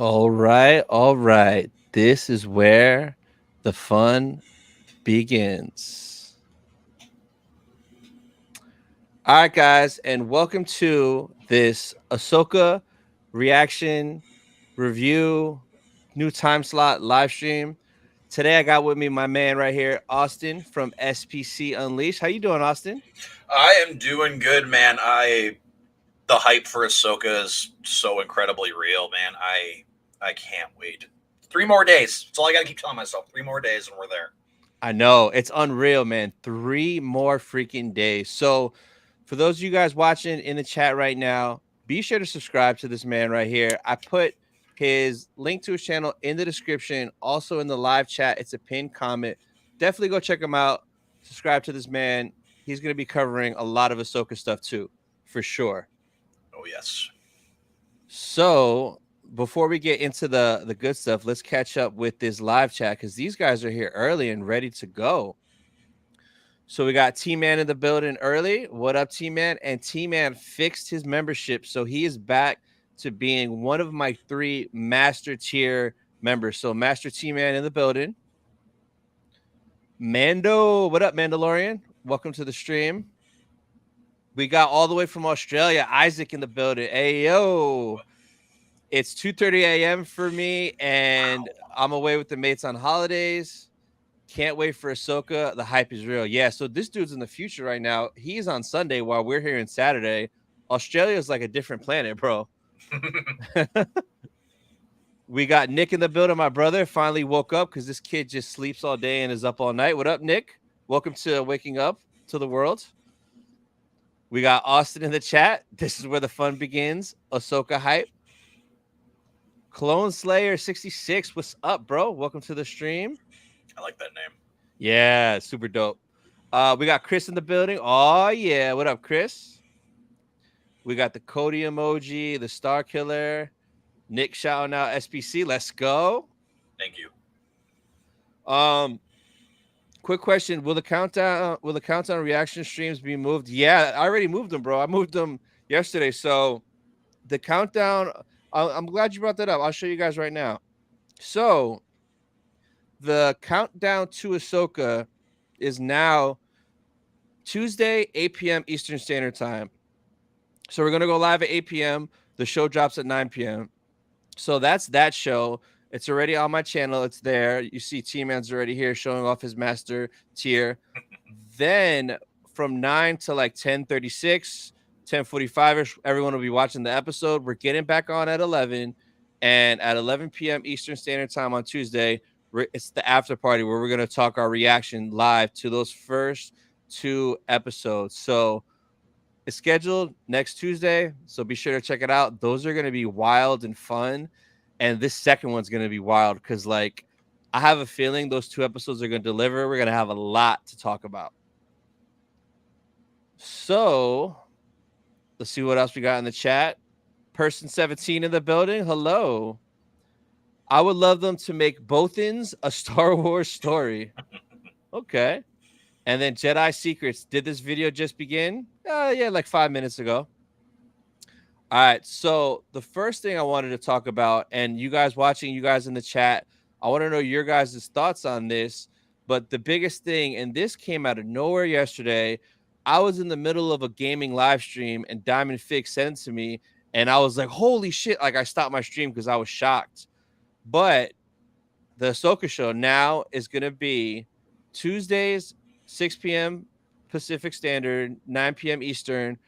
All right, all right. This is where the fun begins. All right, guys, and welcome to this Ahsoka reaction review new time slot live stream. Today, I got with me my man right here, Austin from SPC Unleashed. How you doing, Austin? I am doing good, man. The hype for Ahsoka is so incredibly real, man. I can't wait. 3 more days. That's all I gotta keep telling myself. 3 more days and we're there. I know it's unreal, man. 3 more freaking days. So, for those of you guys watching in the chat right now, be sure to subscribe to this man right here. I put his link to his channel in the description, also in the live chat. It's a pinned comment. Definitely go check him out. Subscribe to this man. He's going to be covering a lot of Ahsoka stuff too, for sure. Oh yes. So, before we get into the good stuff, let's catch up with this live chat because these guys are here early and ready to go. So we got T Man in the building early. What up, T Man? And T Man fixed his membership. So he is back to being one of my 3 master tier members. So Master T Man in the building. Mando, what up, Mandalorian? Welcome to the stream. We got all the way from Australia, Isaac in the building. Hey, yo. It's 2:30 a.m. for me, and Wow. I'm away with the mates on holidays. Can't wait for Ahsoka. The hype is real. Yeah, so this dude's in the future right now. He's on Sunday while we're here in Saturday. Australia is like a different planet, bro. We got Nick in the building. My brother finally woke up because this kid just sleeps all day and is up all night. What up, Nick? Welcome to waking up to the world. We got Austin in the chat. This is where the fun begins. Ahsoka hype. Clone Slayer 66. What's up, bro? Welcome to the stream. I like that name. Yeah, super dope. We got Chris in the building. Oh yeah, what up, Chris? We got the Cody emoji, the Star Killer, Nick shouting out SPC. Let's go. Thank you. Um, quick question: Will the countdown reaction streams be moved? Yeah, I already moved them, bro. I moved them yesterday. So the countdown. I'm glad you brought that up. I'll show you guys right now. So the countdown to Ahsoka is now Tuesday, 8 p.m. Eastern Standard Time. So we're gonna go live at 8 p.m. The show drops at 9 p.m. So that's that show. It's already on my channel. It's there. You see T Man's already here showing off his master tier. Then from 9 to like 10:36, 10:45ish, everyone will be watching the episode. We're getting back on at 11. And at 11 p.m. Eastern Standard Time on Tuesday, it's the after party where we're going to talk our reaction live to those first 2 episodes. So it's scheduled next Tuesday, so be sure to check it out. Those are going to be wild and fun, and this second one's going to be wild because, like, I have a feeling those 2 episodes are going to deliver. We're going to have a lot to talk about. So let's see what else we got in the chat. Person 17 in the building. Hello. I would love them to make both ends a Star Wars story. Okay. And then Jedi Secrets. Did this video just begin? Yeah, like 5 minutes ago. All right. So the first thing I wanted to talk about, and you guys watching, you guys in the chat, I want to know your guys' thoughts on this. But the biggest thing, and this came out of nowhere yesterday, I was in the middle of a gaming live stream and Diamond Fix sent it to me, and I was like, holy shit. Like I stopped my stream because I was shocked. But the Ahsoka show now is going to be Tuesdays, 6 p.m. Pacific Standard, 9 p.m. Eastern,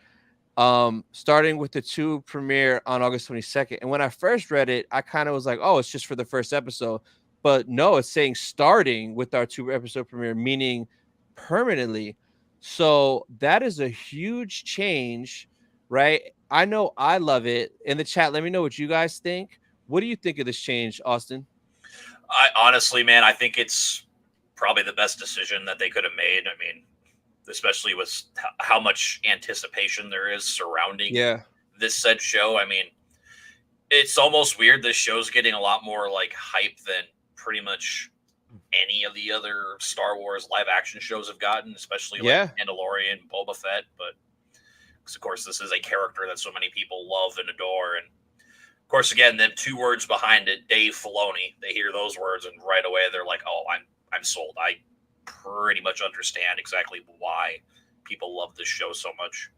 starting with the 2 premiere on August 22nd. And when I first read it, I kind of was like, oh, it's just for the first episode. But no, it's saying starting with our 2 episode premiere, meaning permanently. So that is a huge change, right? I know I love it. In the chat, let me know what you guys think. What do you think of this change, Austin? I honestly, man, I think it's probably the best decision that they could have made. I mean, especially with how much anticipation there is surrounding Yeah. this said show. I mean, it's almost weird. This show's getting a lot more like hype than pretty much any of the other Star Wars live action shows have gotten, especially like Yeah. Mandalorian, Boba Fett. But because of course, this is a character that so many people love and adore, and of course, again, then two words behind it, Dave Filoni. They hear those words and right away they're like, "Oh, I'm sold." I pretty much understand exactly why people love this show so much.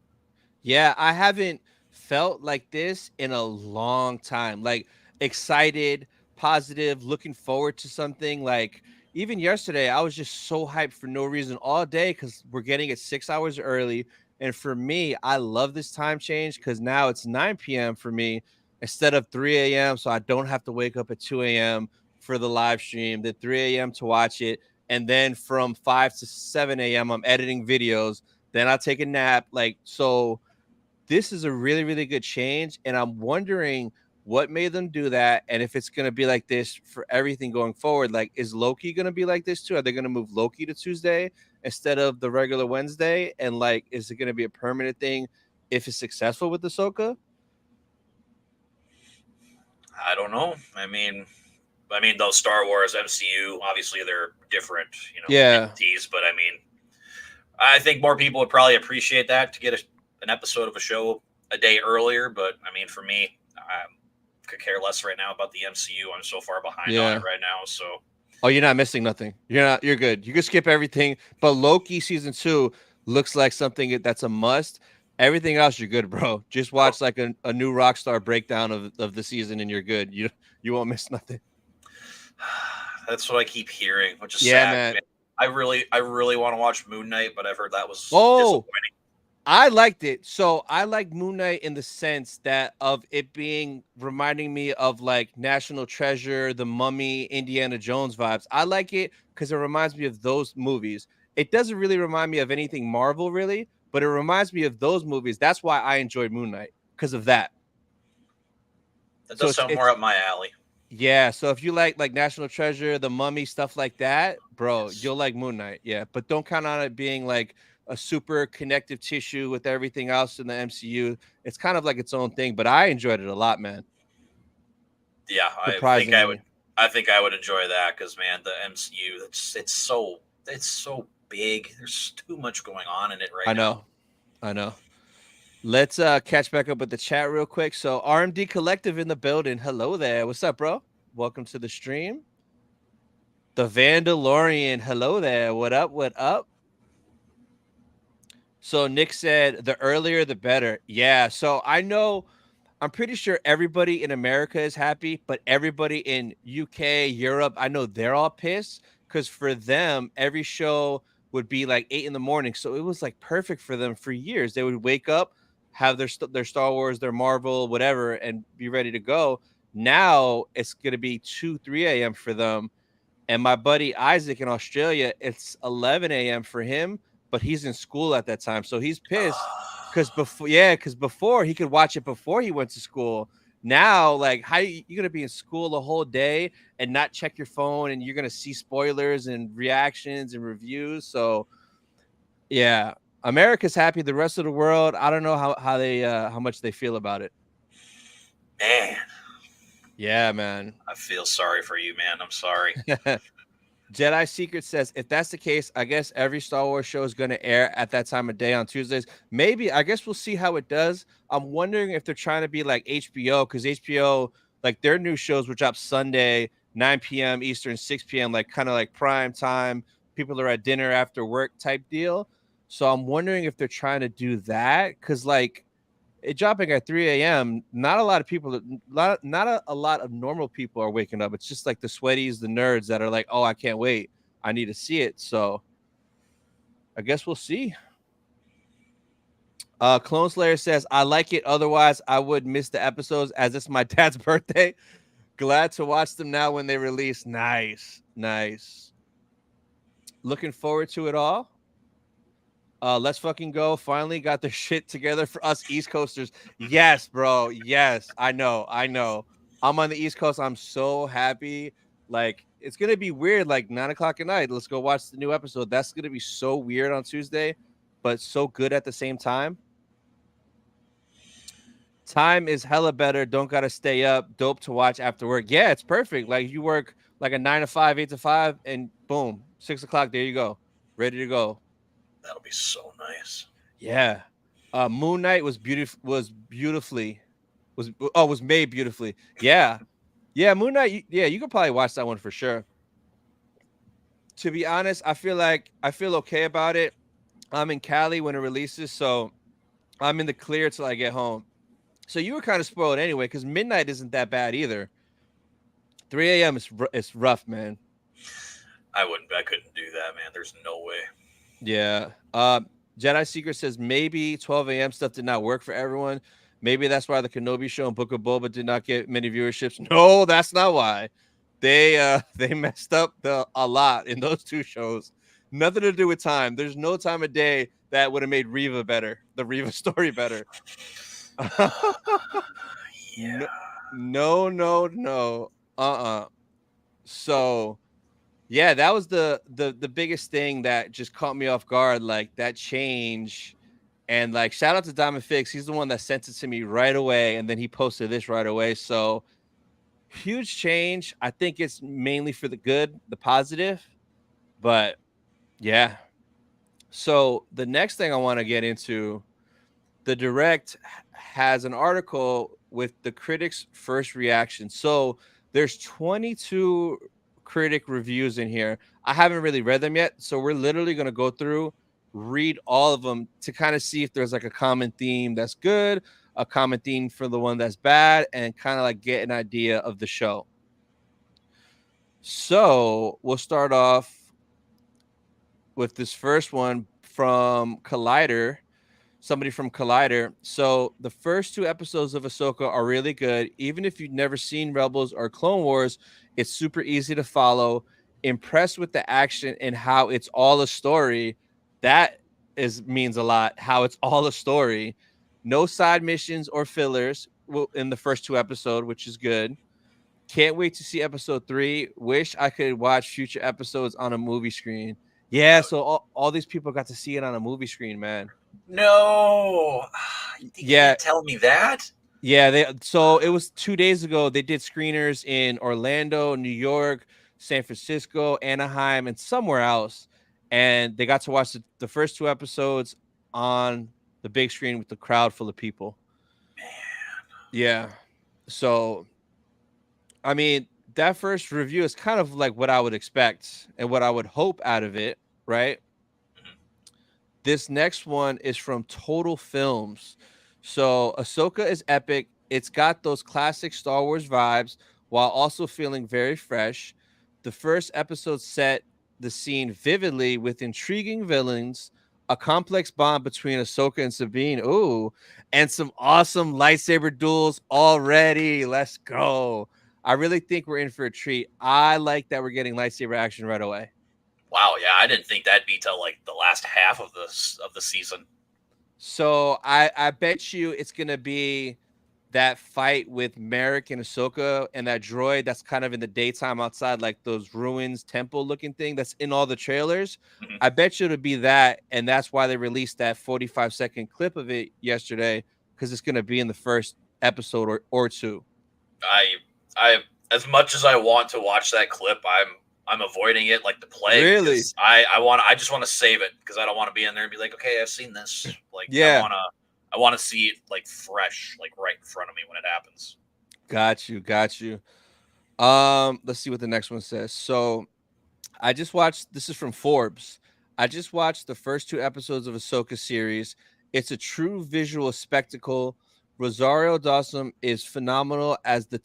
Yeah, I haven't felt like this in a long time. Like excited, positive, looking forward to something. Like even yesterday, I was just so hyped for no reason all day because we're getting it 6 hours early. And for me, I love this time change because now it's 9 p.m. for me instead of 3 a.m. So I don't have to wake up at 2 a.m. for the live stream, then 3 a.m. to watch it. And then from 5 to 7 a.m., I'm editing videos. Then I'll take a nap. Like, so this is a really, really good change. And I'm wondering what made them do that. And if it's going to be like this for everything going forward. Like, is Loki going to be like this too? Are they going to move Loki to Tuesday instead of the regular Wednesday? And like, is it going to be a permanent thing if it's successful with Ahsoka? I don't know. Those Star Wars MCU, obviously they're different, Yeah. entities, but I think more people would probably appreciate that to get an episode of a show a day earlier. But for me, I could care less right now about the MCU. I'm so far behind on it Yeah. right now. So Oh, you're not missing nothing. You're good. You can skip everything. But Loki season 2 looks like something that's a must. Everything else, you're good, bro. Just watch like a new Rockstar breakdown of the season, and you're good. You won't miss nothing. that's what I keep hearing, which is Yeah, sad. man. I really want to watch Moon Knight, but I've heard that was Oh, disappointing. I liked it. So I like Moon Knight in the sense that of it being reminding me of like National Treasure, The Mummy, Indiana Jones vibes. I like it because it reminds me of those movies. It doesn't really remind me of anything Marvel, really, but it reminds me of those movies. That's why I enjoyed Moon Knight because of that. That So does it's sound more it's up my alley. yeah. So if you like National Treasure, The Mummy, stuff like that, bro, Yes. you'll like Moon Knight. Yeah, but don't count on it being like a super connective tissue with everything else in the MCU. It's kind of like its own thing, but I enjoyed it a lot, man. Yeah, I think I would. Surprisingly, I think I would enjoy that because man, the MCU it's so big. There's too much going on in it right I now. know, I know. Let's catch back up with the chat real quick. So RMD Collective in the building. Hello there. What's up, bro? Welcome to the stream. The Vandalorian. Hello there. What up? What up? So Nick said the earlier the better. Yeah. So I know I'm pretty sure everybody in America is happy, but everybody in UK, Europe, I know they're all pissed because for them, every show would be like 8 in the morning. So it was like perfect for them for years. They would wake up, have their Star Wars, their Marvel, whatever, and be ready to go. Now it's gonna be 2, 3 a.m. for them. And my buddy Isaac in Australia, it's 11 a.m. for him, but he's in school at that time. So he's pissed because before he could watch it before he went to school. Now, like, how you gonna be in school a whole day and not check your phone, and you're gonna see spoilers and reactions and reviews. So yeah, America's happy. The rest of the world, I don't know how much they feel about it. Man, Yeah, man. I feel sorry for you, man. I'm sorry. Jedi Secret says, if that's the case, I guess every Star Wars show is going to air at that time of day on Tuesdays. Maybe, I guess we'll see how it does. I'm wondering if they're trying to be like HBO, because HBO, like their new shows will drop Sunday, 9 p.m. Eastern, 6 p.m., like kind of like prime time. People are at dinner after work type deal. So I'm wondering if they're trying to do that, because like it dropping at 3 a.m. Not a lot of people, not a lot of normal people are waking up. It's just like the sweaties, the nerds that are like, oh, I can't wait. I need to see it. So I guess we'll see. Clone Slayer says, I like it. Otherwise, I would miss the episodes as it's my dad's birthday. Glad to watch them now when they release. Nice. Nice. Looking forward to it all. Let's fucking go. Finally got their shit together for us East Coasters. Yes, bro. Yes, I know. I know. I'm on the East Coast. I'm so happy. Like, it's gonna be weird. Like 9 o'clock at night. Let's go watch the new episode. That's gonna be so weird on Tuesday, but so good at the same time. Time is hella better. Don't gotta stay up. Dope to watch after work. Yeah, it's perfect. Like you work like a 9 to 5, 8 to 5, and boom, 6 o'clock. There you go, ready to go. That'll be so nice. Yeah. Moon Knight was beautiful. Was beautifully. was made beautifully. Yeah, yeah. Moon Knight. Yeah, you could probably watch that one for sure. To be honest, I feel okay about it. I'm in Cali when it releases, so I'm in the clear till I get home. So you were kind of spoiled anyway, because midnight isn't that bad either. 3 a.m. is rough, man. I couldn't do that, man. There's no way. Yeah. Jedi Secret says maybe 12 a.m. stuff did not work for everyone. Maybe that's why the Kenobi show and Book of Boba did not get many viewerships. No, that's not why. They messed up a lot in those two shows. Nothing to do with time. There's no time of day that would have made Riva better. The Riva story better. No, Yeah. no, no, no. So yeah, that was the biggest thing that just caught me off guard, like that change. And like shout out to Diamond Fix. He's the one that sent it to me right away, and then he posted this right away. So huge change. I think it's mainly for the good, the positive. But yeah. So the next thing I want to get into, the direct has an article with the critics' first reaction. So there's 22 critic reviews in here. I haven't really read them yet, so we're literally going to go through, read all of them to kind of see if there's like a common theme that's good, a common theme for the one that's bad, and kind of like get an idea of the show. So we'll start off with this first one from Collider, somebody from Collider. So the first two episodes of Ahsoka are really good. Even if you've never seen Rebels or Clone Wars, it's super easy to follow. Impressed with the action and how it's all a story. That means a lot. How it's all a story. No side missions or fillers in the first two episodes, which is good. Can't wait to see episode 3. Wish I could watch future episodes on a movie screen. Yeah, so all these people got to see it on a movie screen, man. No. You Yeah, can't tell me that. yeah, so it was 2 days ago. They did screeners in Orlando, New York, San Francisco, Anaheim, and somewhere else. And they got to watch the first two episodes on the big screen with the crowd full of people. Yeah. So, I mean, that first review is kind of like what I would expect and what I would hope out of it, right? This next one is from Total Films. So Ahsoka is epic. It's got those classic Star Wars vibes while also feeling very fresh. The first episode set the scene vividly with intriguing villains, a complex bond between Ahsoka and Sabine. Ooh, and some awesome lightsaber duels already. Let's go. I really think we're in for a treat. I like that we're getting lightsaber action right away. Wow, yeah, I didn't think that'd be till like the last half of the season. So I bet you it's gonna be that fight with Merrick and Ahsoka and that droid that's kind of in the daytime outside, like those ruins temple looking thing that's in all the trailers. Mhm. I bet you it'll be that, and that's why they released that 45-second clip of it yesterday, because it's gonna be in the first episode or two. I I as much as I want to watch that clip, I'm avoiding it like the plague Really? because I just want to save it because I don't want to be in there and be like, okay, I've seen this. Like Yeah, I want to see it like fresh, like right in front of me when it happens. got you, got you. Let's see what the next one says. So I just watched. This is from Forbes. I just watched the first two episodes of Ahsoka series. It's a true visual spectacle. Rosario Dawson is phenomenal as the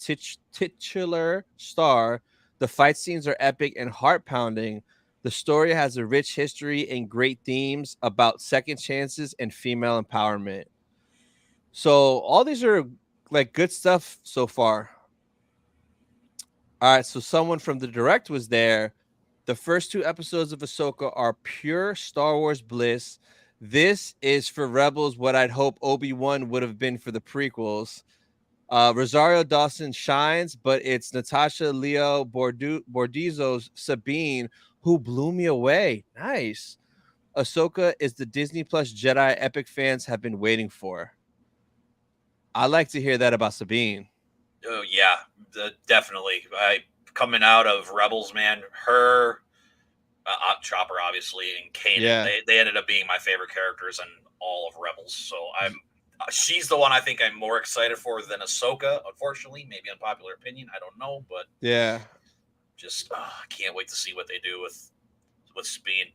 titular star. The fight scenes are epic and heart pounding. The story has a rich history and great themes about second chances and female empowerment. So all these are like good stuff so far. All right, so someone from the direct was there. The first two episodes of Ahsoka are pure Star Wars bliss. This is for Rebels what I'd hope Obi-Wan would have been for the prequels. Rosario Dawson shines, but it's Natasha Leo Bordizzo's Sabine who blew me away. Nice. Ahsoka is the Disney Plus Jedi epic fans have been waiting for. I like to hear that about Sabine. Oh yeah, definitely. I coming out of Rebels, man, her Chopper obviously and Kanan, Yeah. they ended up being my favorite characters in all of Rebels. So She's the one I think I'm more excited for than Ahsoka. Unfortunately, maybe unpopular opinion. I don't know, but Yeah. just I can't wait to see what they do with Sabine.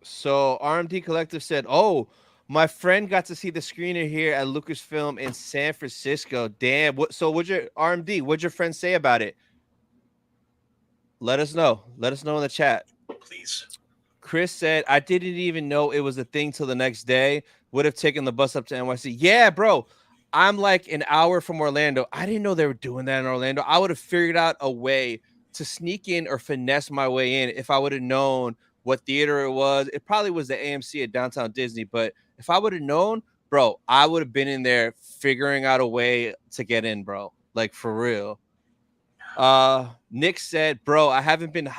So RMD Collective said, "Oh, my friend got to see the screener here at Lucasfilm in San Francisco. Damn. What? So, what'd your RMD? What'd your friend say about it? Let us know. Let us know in the chat." Please. Chris said, "I didn't even know it was a thing till the next day. Would have taken the bus up to NYC." Yeah, bro. I'm like an hour from Orlando. I didn't know they were doing that in Orlando. I would have figured out a way to sneak in or finesse my way in if I would have known what theater it was. It probably was the AMC at Downtown Disney, but if I would have known, bro, I would have been in there figuring out a way to get in, bro. Like for real. Nick said, "Bro, I haven't been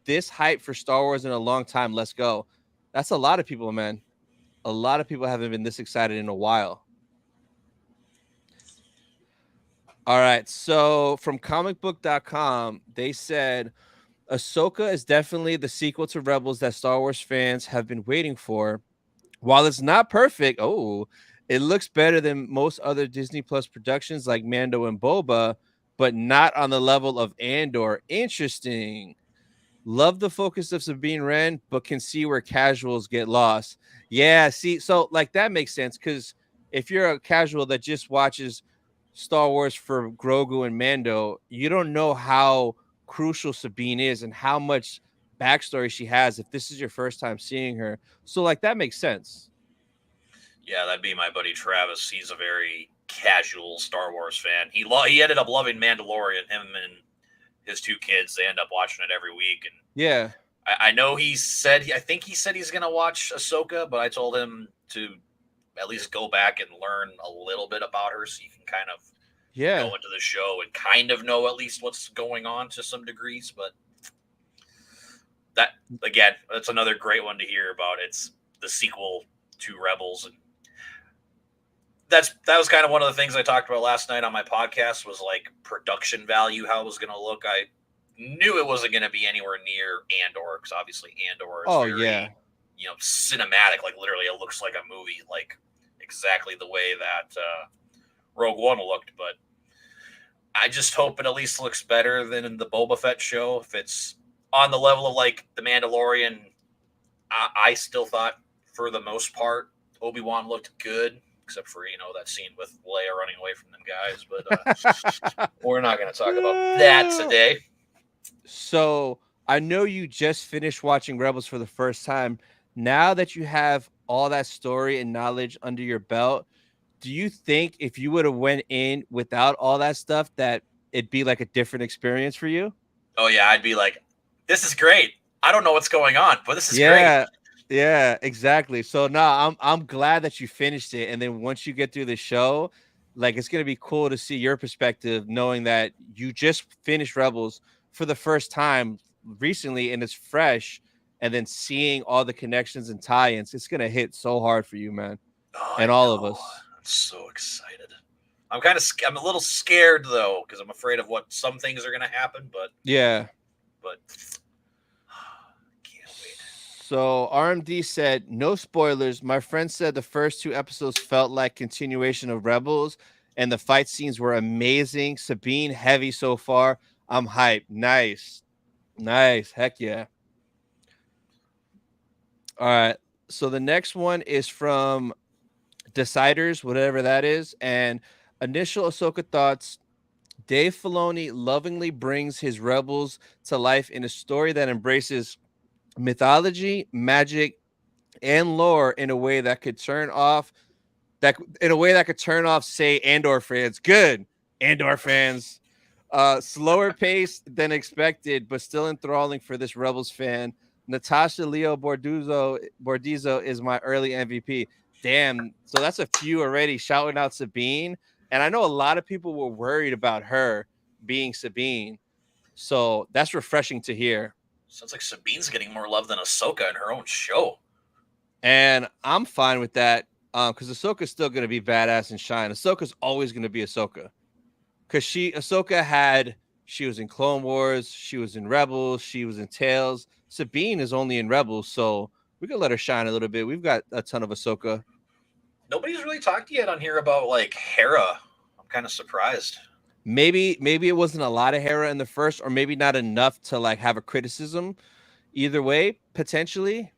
this hyped for Star Wars in a long time. Let's go." That's a lot of people, man. A lot of people haven't been this excited in a while. All right. So from comicbook.com, they said Ahsoka is definitely the sequel to Rebels that Star Wars fans have been waiting for. While it's not perfect, it looks better than most other Disney Plus productions like Mando and Boba, but not on the level of Andor. Interesting. Love the focus of Sabine Wren, but can see where casuals get lost. Yeah, see, so like that makes sense because if you're a casual that just watches Star Wars for Grogu and Mando, you don't know how crucial Sabine is and how much backstory she has if this is your first time seeing her. So, like, that makes sense. Yeah, that'd be my buddy Travis. He's a very casual Star Wars fan. He ended up loving Mandalorian. Him and his two kids, they end up watching it every week. And Yeah. I know I think he said he's gonna watch Ahsoka, but I told him to at least go back and learn a little bit about her so you can kind of Yeah. go into the show and kind of know at least what's going on to some degrees. But that again, that's another great one to hear about. It's the sequel to Rebels, and that was kind of one of the things I talked about last night on my podcast was like production value, how it was going to look. I knew it wasn't going to be anywhere near Andor because obviously Andor is Oh, very, yeah. cinematic. Like literally, it looks like a movie, like exactly the way that Rogue One looked. But I just hope it at least looks better than the Boba Fett show. If it's on the level of like the Mandalorian, I still thought for the most part Obi-Wan looked good, except for that scene with Leia running away from them guys. But we're not going to talk about that today. So I know you just finished watching Rebels for the first time. Now that you have all that story and knowledge under your belt, do you think if you would have went in without all that stuff that it'd be like a different experience for you? Oh yeah, I'd be like, this is great. I don't know what's going on, but this is great. Yeah. Yeah, exactly. So no, I'm glad that you finished it. And then once you get through the show, like it's gonna be cool to see your perspective, knowing that you just finished Rebels for the first time recently and it's fresh, and then seeing all the connections and tie-ins, it's gonna hit so hard for you, man. Oh, I And all of know. us. I'm so excited. I'm a little scared though because I'm afraid of what some things are going to happen. Yeah. But can't wait. So RMD said, no spoilers. My friend said the first two episodes felt like continuation of Rebels, and the fight scenes were amazing. Sabine, heavy so far. I'm hyped. Nice. Nice. Heck yeah. All right. So the next one is from Deciders, whatever that is. And initial Ahsoka thoughts. Dave Filoni lovingly brings his rebels to life in a story that embraces mythology, magic, and lore in a way that could turn off say Andor fans. Good. Andor fans. Slower pace than expected, but still enthralling for this Rebels fan. Natasha Leo Bordizzo is my early MVP. Damn. So that's a few already shouting out Sabine. And I know a lot of people were worried about her being Sabine. So that's refreshing to hear. Sounds like Sabine's getting more love than Ahsoka in her own show. And I'm fine with that because Ahsoka's still going to be badass and shine. Ahsoka's always going to be Ahsoka because she was in Clone Wars, she was in Rebels, she was in Tales. Sabine is only in Rebels, so we can let her shine a little bit. We've got a ton of Ahsoka. Nobody's really talked yet on here about like Hera. I'm kind of surprised. Maybe it wasn't a lot of Hera in the first, or maybe not enough to like have a criticism. Either way, potentially.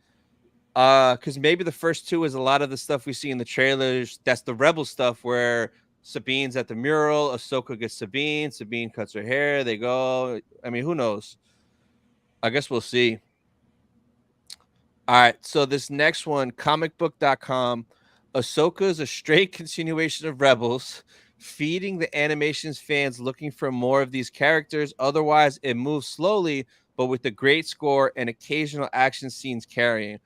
Because maybe the first two is a lot of the stuff we see in the trailers. That's the Rebel stuff where Sabine's at the mural, Ahsoka gets Sabine cuts her hair, they go. I mean, who knows? I guess we'll see. All right, so this next one, comicbook.com. Ahsoka is a straight continuation of Rebels, feeding the animations fans looking for more of these characters. Otherwise, it moves slowly, but with a great score and occasional action scenes carrying.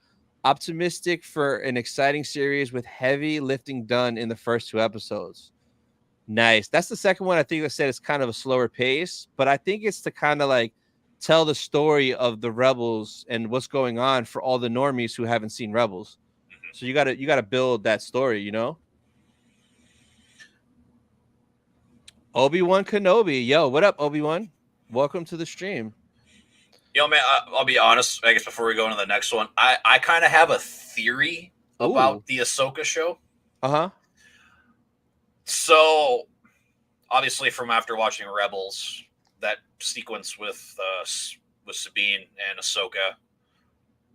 Optimistic for an exciting series with heavy lifting done in the first two episodes. Nice. That's the second one I think I said it's kind of a slower pace, but I think it's to kind of like tell the story of the Rebels and what's going on for all the normies who haven't seen Rebels. So you gotta build that story, you know? Obi-Wan Kenobi. Yo, what up, Obi-Wan? Welcome to the stream. Man, I'll be honest. I guess before we go into the next one, I kind of have a theory Ooh. about the Ahsoka show. Uh-huh. So, obviously, from after watching Rebels, that sequence with Sabine and Ahsoka,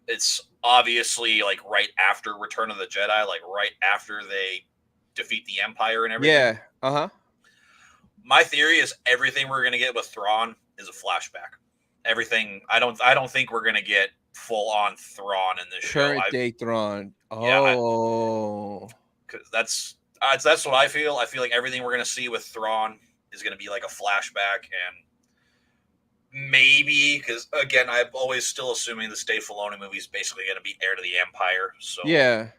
it's obviously like right after Return of the Jedi, like right after they defeat the Empire and everything. Yeah. Uh-huh. My theory is everything we're gonna get with Thrawn is a flashback. Everything. I don't think we're gonna get full on Thrawn in this show. Current day Thrawn. Yeah, Oh. because that's what I feel. I feel like everything we're gonna see with Thrawn is gonna be like a flashback, and maybe because again, I'm always still assuming this Dave Filoni movie is basically gonna be Heir to the Empire. So Yeah.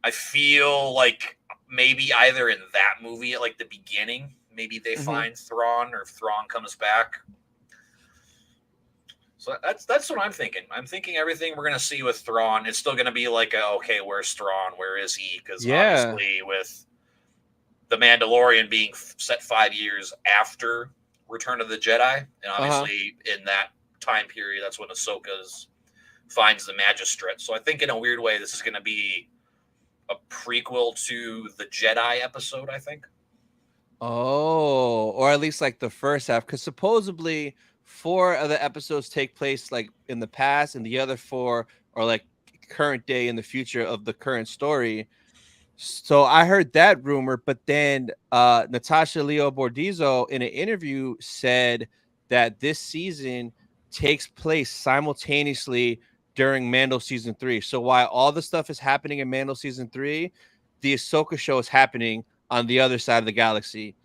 I feel like maybe either in that movie at like the beginning, maybe they find Thrawn, or if Thrawn comes back. So that's what I'm thinking. I'm thinking everything we're gonna see with Thrawn, it's still gonna be like, okay, where's Thrawn? Where is he? Because obviously, with the Mandalorian being set 5 years after Return of the Jedi, and obviously in that time period, that's when Ahsoka finds the Magistrate. So I think in a weird way, this is gonna be a prequel to the Jedi episode. I think. Oh, or at least like the first half, because supposedly 4 of the episodes take place like in the past, and the other 4 are like current day in the future of the current story. So I heard that rumor, but then Natasha Leo Bordizzo in an interview said that this season takes place simultaneously during Mando season 3. So while all the stuff is happening in Mando season 3, the Ahsoka show is happening on the other side of the galaxy.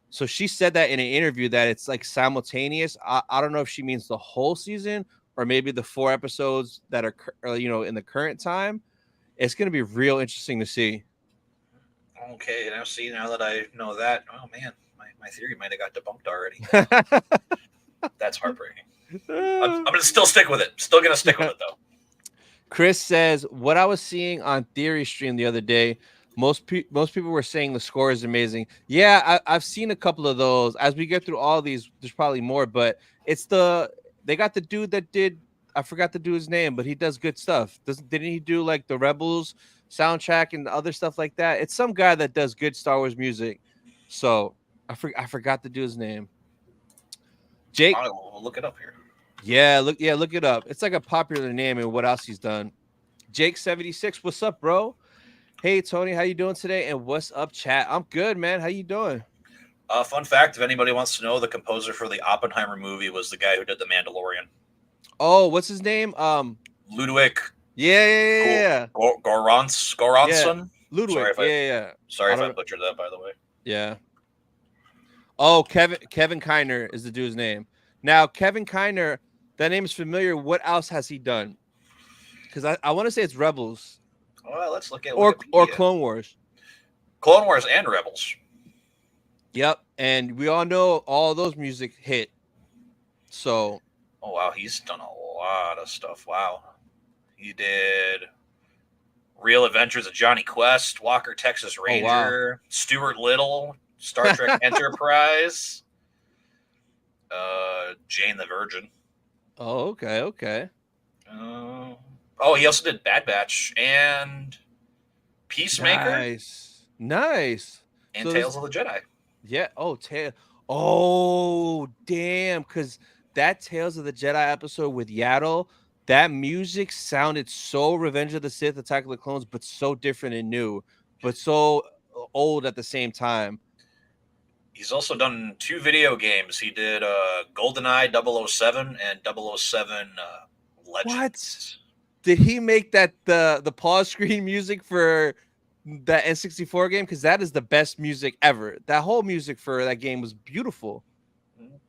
So she said that in an interview that it's like simultaneous. I don't know if she means the whole season or maybe the 4 episodes that are in the current time. It's going to be real interesting to see. Okay, now that I know that, oh man, my theory might have got debunked already. That's heartbreaking. I'm gonna still stick with it. Still gonna stick with it though. Chris says what I was seeing on Theory Stream the other day. Most people were saying the score is amazing. Yeah, I've seen a couple of those. As we get through all these, there's probably more, but they got the dude that did. I forgot the dude's name, but he does good stuff. Didn't he do like the Rebels soundtrack and other stuff like that? It's some guy that does good Star Wars music. So I forgot the dude's name. Jake, I'll look it up here. Yeah, look it up. It's like a popular name and what else he's done. Jake76, what's up, bro? Hey Tony, how you doing today? And what's up, chat? I'm good, man. How you doing? Fun fact: if anybody wants to know, the composer for the Oppenheimer movie was the guy who did The Mandalorian. Oh, what's his name? Ludwig. Yeah. Goransson. Ludwig. Sorry if I butchered that, by the way. Yeah. Oh, Kevin Kiner is the dude's name. Now, Kevin Kiner, that name is familiar. What else has he done? Because I want to say it's Rebels. Well, let's look at or Clone Wars. Clone Wars and Rebels. Yep, and we all know all those music hit. So. Oh wow, he's done a lot of stuff. Wow, he did Real Adventures of Johnny Quest, Walker Texas Ranger, Stuart Little, Star Trek Enterprise, Jane the Virgin. Oh, okay. He also did Bad Batch and Peacemaker, Nice. and So this, Tales of the Jedi. yeah. Oh, damn. Because that Tales of the Jedi episode with Yaddle, that music sounded so Revenge of the Sith, Attack of the Clones, but so different and new, but so old at the same time. He's also done 2 video games. He did GoldenEye 007 and 007 What? Legends. Did he make that the pause screen music for that N64 game? Because that is the best music ever. That whole music for that game was beautiful.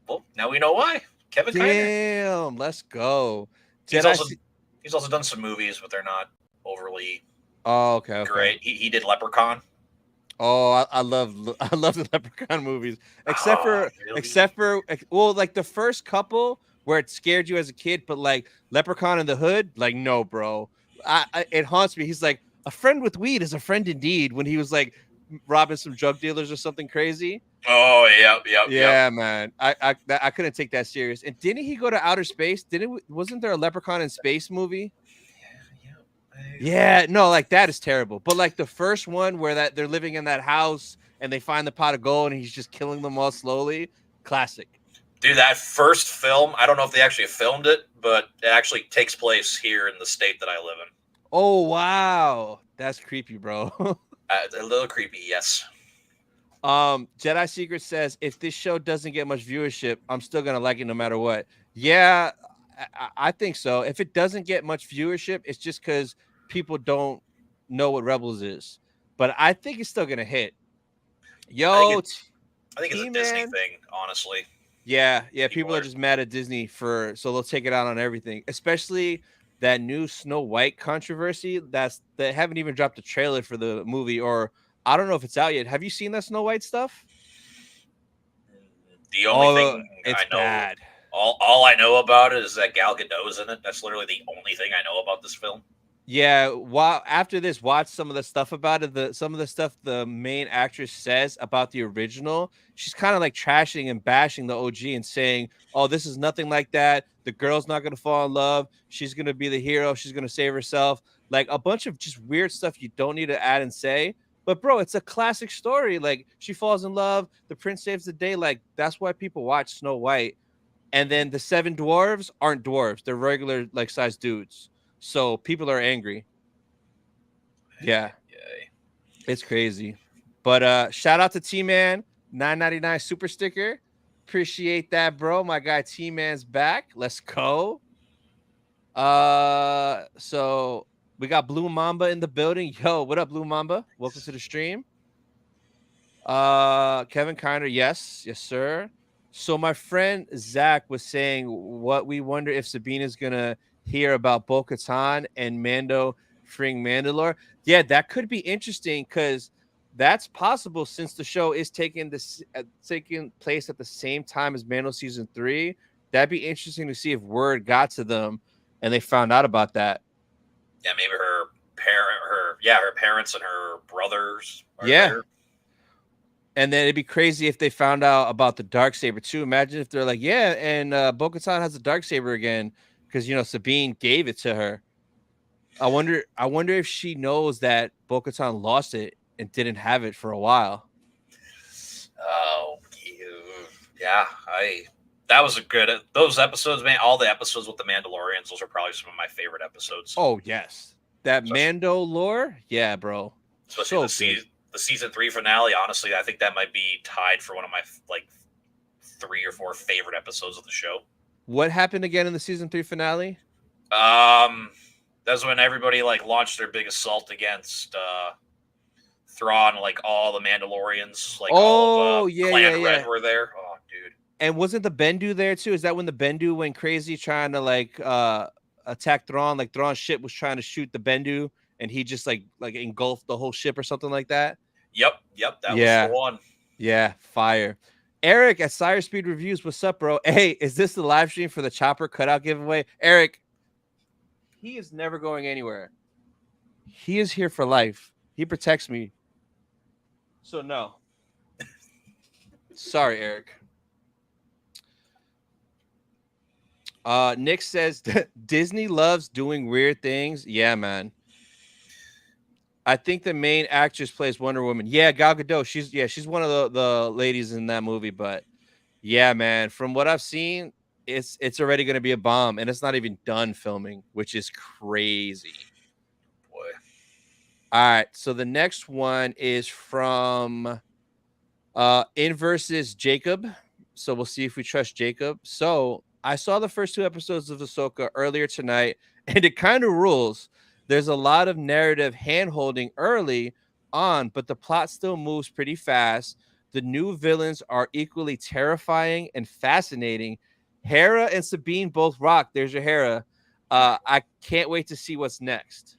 Well, now we know why. Kevin Kiner. Damn, let's go. He's Jedi. also he's also done some movies, but they're not overly Oh, okay. great. He did Leprechaun. Oh, I love I love the Leprechaun movies, Oh, really? well, like the first couple where it scared you as a kid, but like Leprechaun in the Hood, like no, bro, it haunts me. He's like, a friend with weed is a friend indeed, when he was like robbing some drug dealers or something crazy. Oh, yep. Yeah, man, I couldn't take that serious. And didn't he go to outer space? Wasn't there a Leprechaun in Space movie? Yeah, no, like that is terrible. But like the first one where that they're living in that house and they find the pot of gold and he's just killing them all slowly, classic. Dude, that first film, I don't know if they actually filmed it, but it actually takes place here in the state that I live in. Oh wow, that's creepy, bro. A little creepy, yes. Jedi Secret says, if this show doesn't get much viewership, I'm still gonna like it no matter what. Yeah, I think so. If it doesn't get much viewership, it's just because people don't know what Rebels is. But I think it's still gonna hit. Yo, I think it's a Disney thing, honestly. Yeah, people are just mad at Disney so they'll take it out on everything, especially that new Snow White controversy. They haven't even dropped a trailer for the movie, or I don't know if it's out yet. Have you seen that Snow White stuff? The only thing it's I know, bad. All I know about it is that Gal Gadot's in it. That's literally the only thing I know about this film. Yeah, after this, watch some of the stuff about it. Some of the stuff the main actress says about the original, she's kind of like trashing and bashing the OG and saying, "Oh, this is nothing like that. The girl's not gonna fall in love. She's gonna be the hero. She's gonna save herself." Like a bunch of just weird stuff you don't need to add and say. But bro, it's a classic story. Like she falls in love, the prince saves the day. Like that's why people watch Snow White. And then the 7 dwarves aren't dwarves; they're regular like sized dudes. So people are angry. Yeah. It's crazy. But shout out to T-Man, 999 super sticker. Appreciate that, bro. My guy T-Man's back. Let's go. So we got Blue Mamba in the building. Yo, what up, Blue Mamba? Welcome to the stream. Kevin Kiner, yes, sir. So my friend Zach was saying what we wonder if Sabina's gonna hear about Bo-Katan and Mando freeing Mandalore. Yeah, that could be interesting because that's possible since the show is taking place at the same time as Mando season 3. That'd be interesting to see if word got to them and they found out about that. Yeah, maybe her parents and her brothers are there. And then it'd be crazy if they found out about the Darksaber too. Imagine if they're like, yeah, and Bo-Katan has a Darksaber again because Sabine gave it to her. I wonder if she knows that Bo-Katan lost it and didn't have it for a while. Oh, yeah. That was a good those episodes, man. All the episodes with the Mandalorians, those are probably some of my favorite episodes. Oh yes, that Mando lore, yeah, bro. Especially the season 3 finale. Honestly, I think that might be tied for one of my like 3 or 4 favorite episodes of the show. What happened again in the season 3 finale? That's when everybody like launched their big assault against Thrawn, like all the Mandalorians, like all of Clan Red were there. Oh, dude. And wasn't the Bendu there too? Is that when the Bendu went crazy trying to like attack Thrawn? Like Thrawn's ship was trying to shoot the Bendu, and he just like engulfed the whole ship or something like that. Yep. That was the one. Yeah, fire. Eric at Sire Speed Reviews, what's up, bro? Hey, is this the live stream for the Chopper cutout giveaway? Eric, he is never going anywhere. He is here for life. He protects me. So no. Sorry, Eric. Nick says Disney loves doing weird things. Yeah, man. I think the main actress plays Wonder Woman. Yeah, Gal Gadot. She's one of the ladies in that movie. But yeah, man, from what I've seen, it's already going to be a bomb, and it's not even done filming, which is crazy. Boy. All right, so the next one is from In versus Jacob. So we'll see if we trust Jacob. So I saw the first 2 episodes of Ahsoka earlier tonight, and it kind of rules. There's a lot of narrative hand holding early on, but the plot still moves pretty fast. The new villains are equally terrifying and fascinating. Hera and Sabine both rock. There's your Hera. I can't wait to see what's next.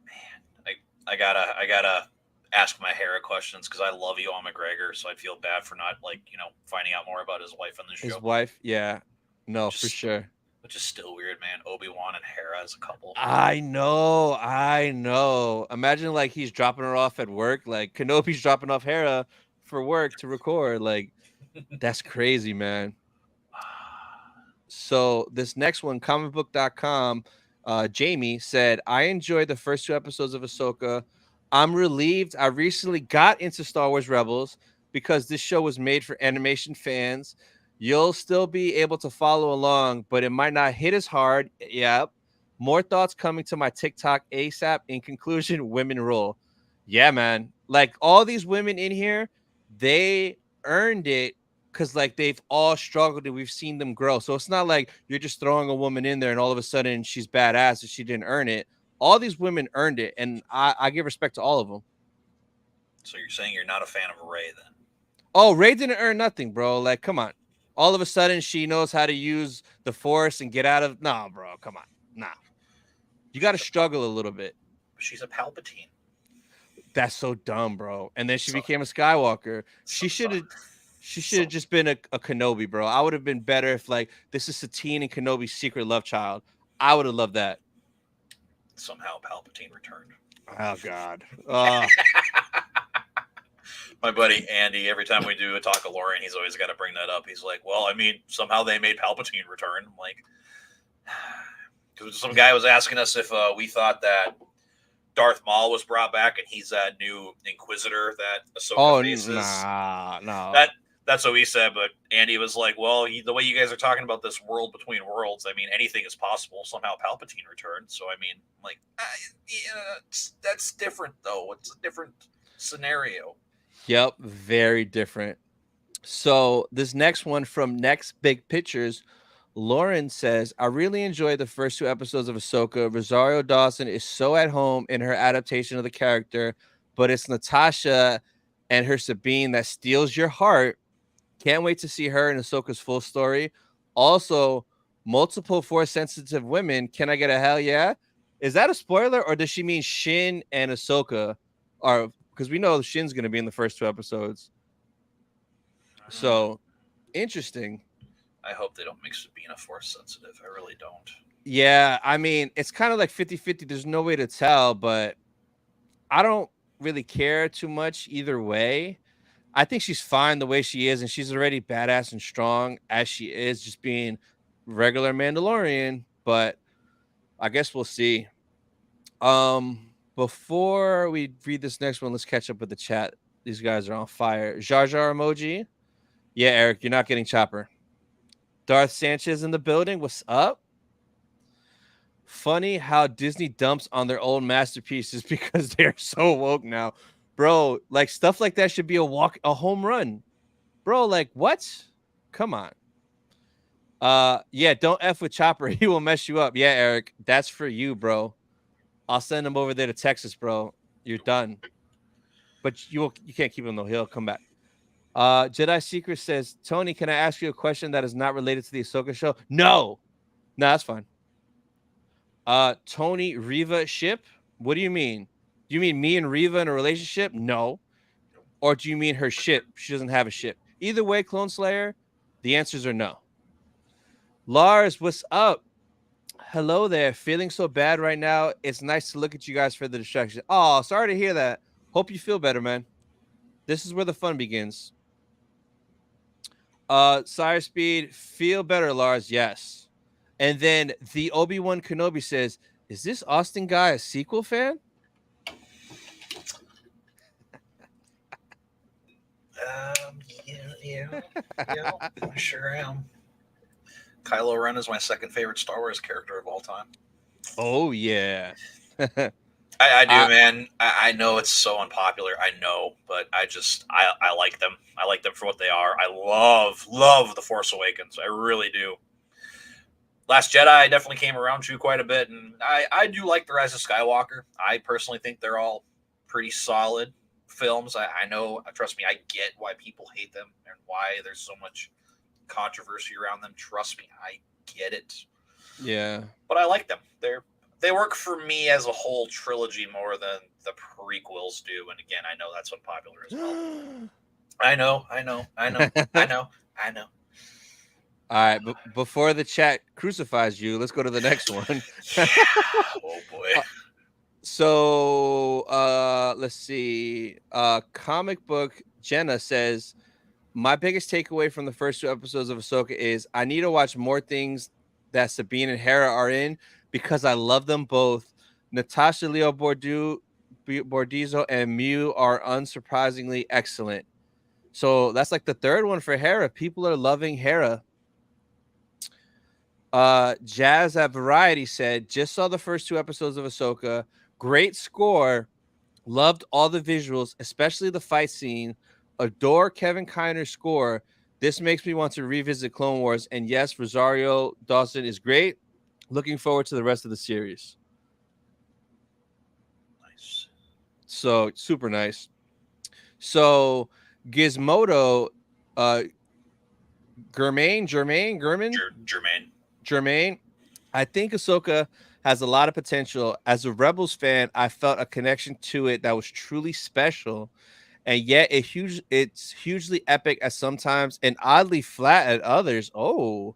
Man, I gotta ask my Hera questions because I love Ewan McGregor, so I feel bad for not finding out more about his wife on the His show. wife, yeah, no, for Just sure. which is still weird, man. Obi-Wan and Hera as a couple. I know, I know. Imagine like he's dropping her off at work, like Kenobi's dropping off Hera for work to record. Like that's crazy, man. So this next one, comicbook.com, Jamie said, I enjoyed the first 2 episodes of Ahsoka. I'm relieved I recently got into Star Wars Rebels because this show was made for animation fans. You'll still be able to follow along, but it might not hit as hard. Yep. More thoughts coming to my TikTok ASAP. In conclusion, women rule. Yeah, man. Like all these women in here, they earned it because like they've all struggled and we've seen them grow. So it's not like you're just throwing a woman in there and all of a sudden she's badass and she didn't earn it. All these women earned it, and I give respect to all of them. So you're saying you're not a fan of Rey then? Oh, Ray didn't earn nothing, bro. Like, come on. All of a sudden she knows how to use the force and get out of nah, bro. Come on. Nah. You gotta struggle a little bit. She's a Palpatine. That's so dumb, bro. And then she So, became a Skywalker. so, She so, should have She should have just been a Kenobi, bro. I would have been better if like this is Satine and Kenobi's secret love child. I would have loved that. somehow Palpatine returned. Oh God. My buddy Andy, every time we do a talk of Lorian, he's always got to bring that up. He's like, well, I mean, somehow they made Palpatine return. I'm like, because some guy was asking us if we thought that Darth Maul was brought back and he's that new Inquisitor that Ahsoka faces. No. That's what we said, but Andy was like, well, the way you guys are talking about this world between worlds, I mean, anything is possible. Somehow Palpatine returned. So, I mean, like, yeah, that's different, though. It's a different scenario. Yep, very different. So this next one from Next Big Pictures, Lauren says, I really enjoyed the first 2 episodes of Ahsoka. Rosario Dawson is so at home in her adaptation of the character, but it's Natasha and her Sabine that steals your heart. Can't wait to see her in Ahsoka's full story. Also, multiple force sensitive women. Can I get a hell yeah? Is that a spoiler or does she mean Shin and Ahsoka? Are because we know Shin's going to be in the first 2 episodes. So interesting. I hope they don't make Sabine force sensitive. I really don't. Yeah, I mean, it's kind of like 50-50. There's no way to tell, but I don't really care too much either way. I think she's fine the way she is, and she's already badass and strong as she is, just being regular Mandalorian. But I guess we'll see. Before we read this next one, let's catch up with the chat. These guys are on fire. Jar Jar emoji. Yeah, Eric, you're not getting Chopper. Darth Sanchez in the building. What's up? Funny how Disney dumps on their old masterpieces because they're so woke now. Bro, like stuff like that should be a home run. Bro, like what? Come on. Yeah, don't F with Chopper. He will mess you up. Yeah, Eric, that's for you, bro. I'll send him over there to Texas, bro. You're done. But you can't keep him though. He'll come back. Jedi Secret says, Tony, can I ask you a question that is not related to the Ahsoka show? No, that's fine. Tony Riva ship. What do you mean? Do you mean me and Riva in a relationship? No. Or do you mean her ship? She doesn't have a ship. Either way, Clone Slayer, the answers are no. Lars, what's up? Hello there. Feeling so bad right now. It's nice to look at you guys for the distraction. Oh, sorry to hear that. Hope you feel better, man. This is where the fun begins. Sire Speed, feel better, Lars. Yes. And then the Obi-Wan Kenobi says, Is this Austin guy a sequel fan? Yeah, yeah, I sure am. Kylo Ren is my second favorite Star Wars character of all time. Oh yeah. I do, I man. I know it's so unpopular. I know, but I like them. I like them for what they are. I love the Force Awakens. I really do. Last Jedi I definitely came around to quite a bit, and I do like the Rise of Skywalker. I personally think they're all pretty solid films. I know, trust me, I get why people hate them and why there's so much controversy around them. Trust me, I get it. yeah. But I like them. They work for me as a whole trilogy more than the prequels do. And again, I know that's unpopular as well. I know, I know, I know, I know, I know. All right, but before the chat crucifies you, let's go to the next one. Yeah. Oh boy. Uh, let's see. Comic book Jenna says, my biggest takeaway from the first 2 episodes of Ahsoka is I need to watch more things that Sabine and Hera are in because I love them both. Natasha Leo Bordizzo and Mew are unsurprisingly excellent. So that's like the third one for Hera. People are loving Hera. Jazz at Variety said, just saw the first 2 episodes of Ahsoka. Great score. Loved all the visuals, especially the fight scene. Adore Kevin Kiner's score. This makes me want to revisit Clone Wars. And yes, Rosario Dawson is great. Looking forward to the rest of the series. Nice. So super nice. So Gizmodo, uh, Germain. I think Ahsoka has a lot of potential. As a Rebels fan, I felt a connection to it that was truly special, and yet it's hugely epic at sometimes and oddly flat at others. Oh,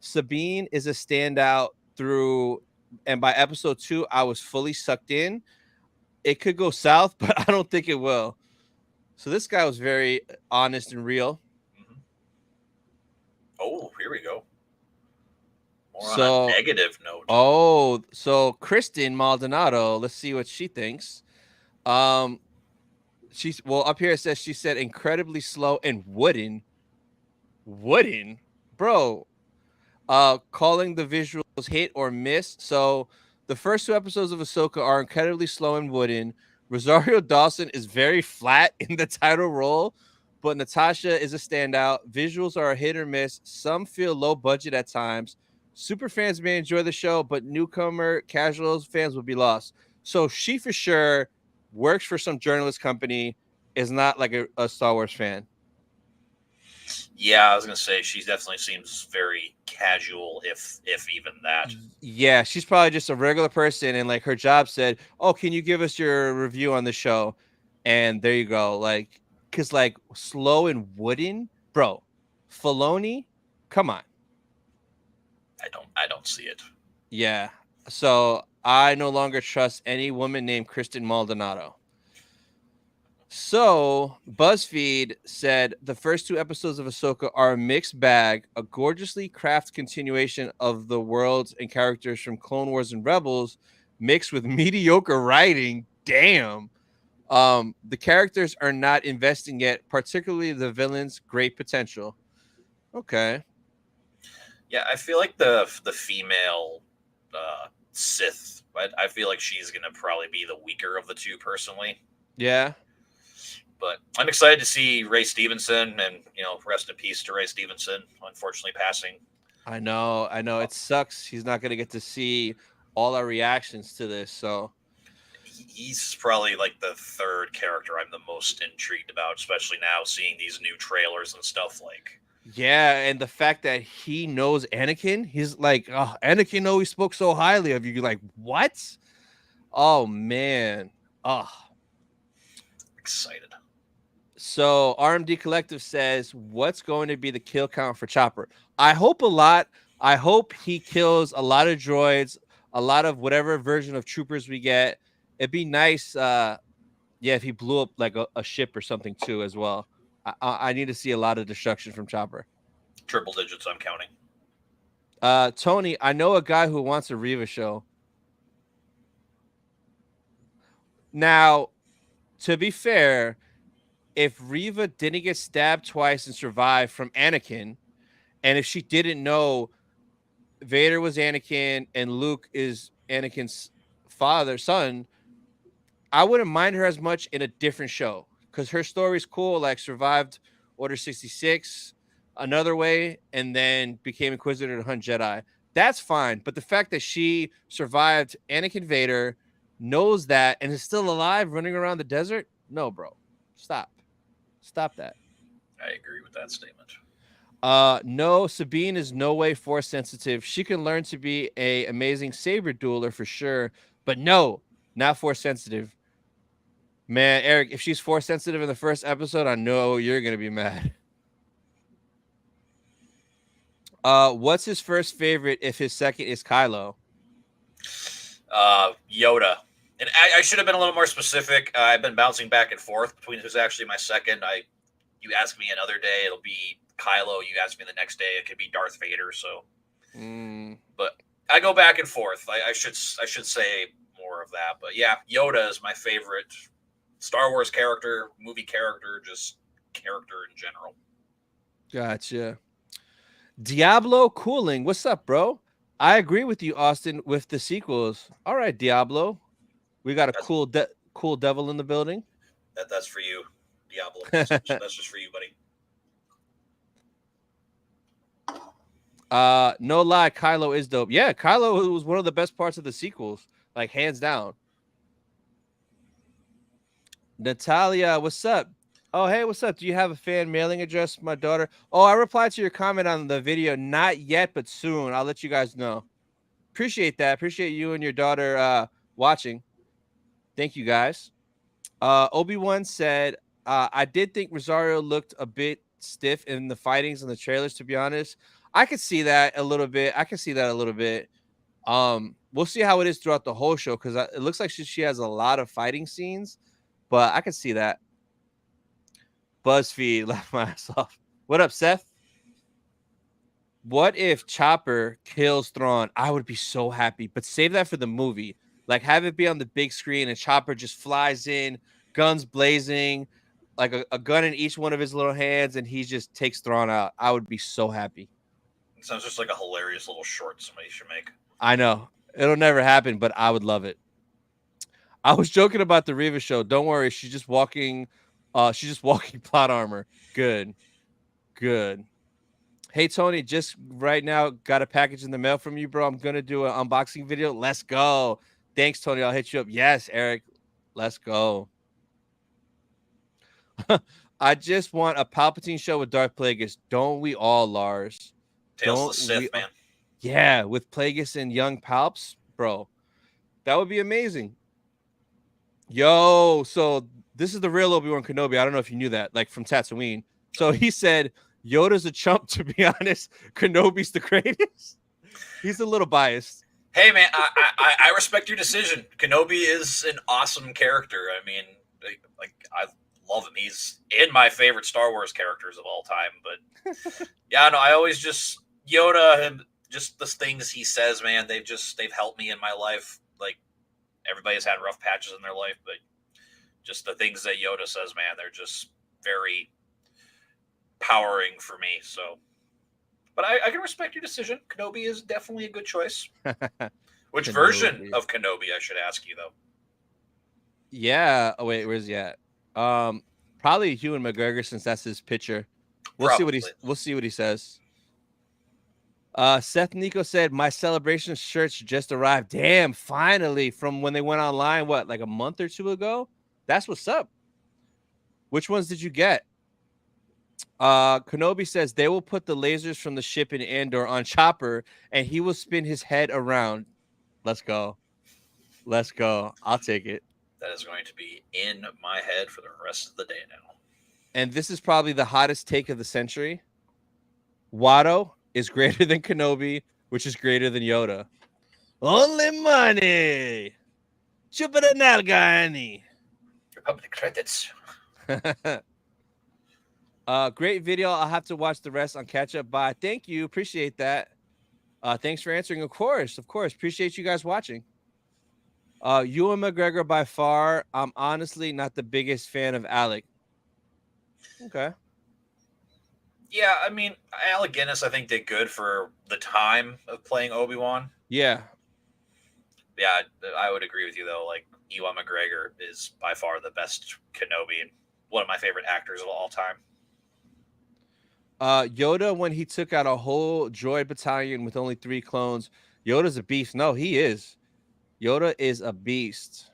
Sabine is a standout through, and by episode 2, I was fully sucked in. It could go south, but I don't think it will. So this guy was very honest and real. Mm-hmm. Oh, here we go. More on a So, negative note. so Kristen Maldonado, let's see what she thinks. Um, she's well up here. It says she said incredibly slow and wooden, bro. Calling the visuals hit or miss. So the first 2 episodes of Ahsoka are incredibly slow and wooden. Rosario Dawson is very flat in the title role, but Natasha is a standout. Visuals are a hit or miss. Some feel low budget at times. Super fans may enjoy the show, but newcomer casuals fans will be lost. So she for sure works for some journalist company, is not like a Star Wars fan. Yeah, I was gonna say she definitely seems very casual, if even that. Yeah, she's probably just a regular person, and like her job said, "Oh, can you give us your review on the show?" And there you go. Like, cause like slow and wooden, bro. Filoni, come on. I don't see it. Yeah. So I no longer trust any woman named Kristen Maldonado. So BuzzFeed said the first 2 episodes of Ahsoka are a mixed bag, a gorgeously crafted continuation of the worlds and characters from Clone Wars and Rebels, mixed with mediocre writing. Damn. The characters are not investing yet, particularly the villains' great potential. Okay. Yeah, I feel like the female Sith, but I feel like she's gonna probably be the weaker of the two personally. Yeah. But I'm excited to see Ray Stevenson, and rest in peace to Ray Stevenson. Unfortunately, passing. I know. It sucks. He's not gonna get to see all our reactions to this. So He's probably like the third character I'm the most intrigued about, especially now seeing these new trailers and stuff. Like, yeah, and the fact that he knows Anakin, he's like, oh, Anakin always spoke so highly of you. You're like, what? Oh man. Oh. excited. So RMD Collective says, what's going to be the kill count for Chopper? I hope a lot. I hope he kills a lot of droids, a lot of whatever version of troopers we get. It'd be nice, yeah, if he blew up like a ship or something too as well. I need to see a lot of destruction from Chopper. Triple digits, I'm counting. Tony, I know a guy who wants a Riva show. Now, to be fair, if Reva didn't get stabbed twice and survive from Anakin, and if she didn't know Vader was Anakin and Luke is Anakin's son, I wouldn't mind her as much in a different show because her story's cool. Like survived Order 66 another way, and then became Inquisitor to hunt Jedi. That's fine. But the fact that she survived Anakin Vader, knows that, and is still alive, running around the desert, no, bro, stop that. I agree with that statement. No, Sabine is no way force sensitive. She can learn to be a amazing saber dueler for sure, but no, not force sensitive. Man, Eric, if she's force sensitive in the first episode, I know you're gonna be mad. What's his first favorite if his second is Kylo? Yoda. And I should have been a little more specific. I've been bouncing back and forth between who's actually my second. You ask me another day, it'll be Kylo. You ask me the next day, it could be Darth Vader. So, but I go back and forth. I should say more of that. But yeah, Yoda is my favorite Star Wars character, movie character, just character in general. Gotcha. Diablo Cooling, what's up, bro? I agree with you, Austin, with the sequels. All right, Diablo, we got a cool devil in the building. That's for you, Diablo. That's just for you, buddy. No lie, Kylo is dope. Yeah, Kylo was one of the best parts of the sequels, like hands down. Natalia, what's up? Oh, hey, what's up? Do you have a fan mailing address, my daughter? Oh, I replied to your comment on the video. Not yet, but soon. I'll let you guys know. Appreciate that. Appreciate you and your daughter watching. Thank you, guys. Obi-Wan said, I did think Rosario looked a bit stiff in the fightings and the trailers, to be honest. I could see that a little bit. We'll see how it is throughout the whole show because it looks like she has a lot of fighting scenes, but I could see that. BuzzFeed left my ass off. What up, Seth? What if Chopper kills Thrawn? I would be so happy, but save that for the movie. Like, have it be on the big screen and Chopper just flies in, guns blazing, like a gun in each one of his little hands, and he just takes Thrawn out. I would be so happy. It sounds just like a hilarious little short somebody should make. I know. It'll never happen, but I would love it. I was joking about the Reva show. Don't worry. She's just walking plot armor. Good. Hey, Tony, just right now got a package in the mail from you, bro. I'm going to do an unboxing video. Let's go. Thanks, Tony. I'll hit you up. Yes, Eric. Let's go. I just want a Palpatine show with Darth Plagueis. Don't we all, Lars? Tales of the Sith, man. Yeah, with Plagueis and young Palps, bro. That would be amazing. Yo, so this is the real Obi-Wan Kenobi. I don't know if you knew that, like from Tatooine. So he said, Yoda's a chump, to be honest. Kenobi's the greatest. He's a little biased. Hey, man, I respect your decision. Kenobi is an awesome character. I mean, like I love him. He's in my favorite Star Wars characters of all time. But yeah, no, I always just Yoda and just the things he says, man. They've helped me in my life. Like everybody's had rough patches in their life, but just the things that Yoda says, man, they're just very powering for me. So, but I can respect your decision. Kenobi is definitely a good choice. Which Kenobi. Version of Kenobi, I should ask you though? Yeah. Oh wait, where's he at? Probably Ewan McGregor, since that's his picture. We'll see what he says. Seth Nico said my celebration shirts just arrived. Damn, finally, from when they went online, what, like a month or two ago? That's what's up. Which ones did you get? Kenobi says they will put the lasers from the ship in Andor on Chopper and he will spin his head around. Let's go. I'll take it. That is going to be in my head for the rest of the day now. And this is probably the hottest take of the century. Watto is greater than Kenobi, which is greater than Yoda. Only money. Jupiter Nalgani. Republic credits. Great video. I'll have to watch the rest on catch up. Bye. Thank you. Appreciate that. Thanks for answering. Of course. Appreciate you guys watching. Ewan McGregor by far. I'm honestly not the biggest fan of Alec. Okay. Yeah, I mean, Alec Guinness, I think, did good for the time of playing Obi Wan. Yeah. Yeah, I would agree with you though. Like Ewan McGregor is by far the best Kenobi and one of my favorite actors of all time. Yoda, when he took out a whole droid battalion with only 3 clones, Yoda's a beast. No, he is. Yoda is a beast.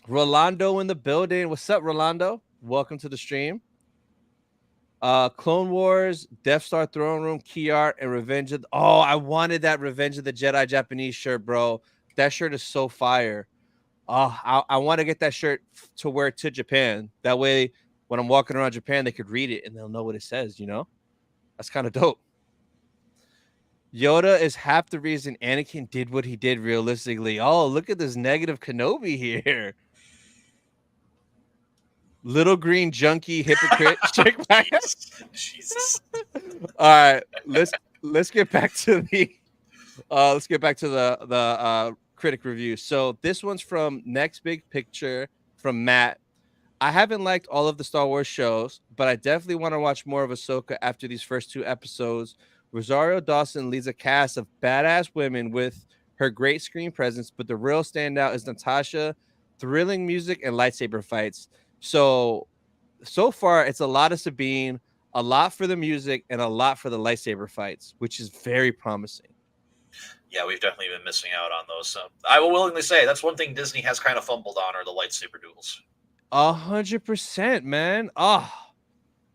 Rolando in the building. What's up, Rolando? Welcome to the stream. Clone Wars, Death Star Throne Room, Key Art, and Revenge of. Oh, I wanted that Revenge of the Jedi Japanese shirt, bro. That shirt is so fire. Oh, I want to get that shirt to wear to Japan. That way, when I'm walking around Japan, they could read it and they'll know what it says. That's kind of dope. Yoda is half the reason Anakin did what he did realistically. Oh, look at this negative Kenobi here. Little green junkie hypocrite. Check back. Jesus. All right, let's get back to the critic review. So this one's from Next Big Picture from Matt. I haven't liked all of the Star Wars shows, but I definitely want to watch more of Ahsoka after these first 2 episodes. Rosario Dawson leads a cast of badass women with her great screen presence, but the real standout is Natasha, thrilling music and lightsaber fights. So far, it's a lot of Sabine, a lot for the music, and a lot for the lightsaber fights, which is very promising. Yeah, we've definitely been missing out on those. I will willingly say that's one thing Disney has kind of fumbled on are the lightsaber duels. 100%, man.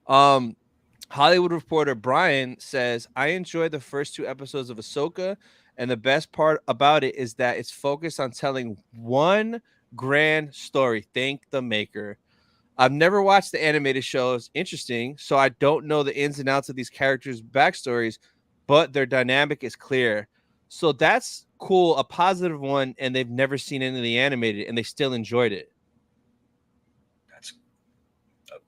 Um, Hollywood Reporter Brian says, I enjoyed the first 2 episodes of Ahsoka, and the best part about it is that it's focused on telling one grand story. Thank the maker. I've never watched the animated shows. Interesting. So I don't know the ins and outs of these characters' backstories, but their dynamic is clear. So that's cool, a positive one, and they've never seen any of the animated, and they still enjoyed it. That's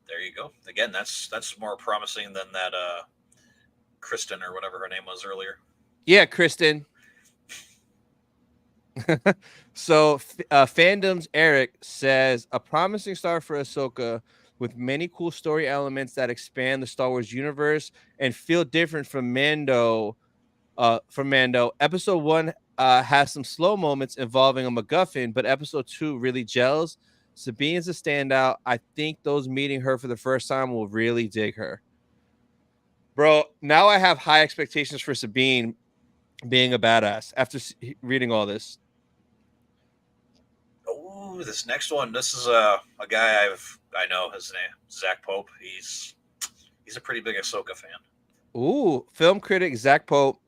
there you go. Again, that's more promising than that Kristen or whatever her name was earlier. Yeah, Kristen. So, fandom's Eric says a promising start for Ahsoka with many cool story elements that expand the Star Wars universe and feel different from Mando. Episode 1 has some slow moments involving a MacGuffin, but episode 2 really gels. Sabine's a standout. I think those meeting her for the first time will really dig her. Bro, now I have high expectations for Sabine being a badass after reading all this. Oh, this next one. This is a guy I know his name Zach Pope. He's a pretty big Ahsoka fan. Ooh, film critic Zach Pope.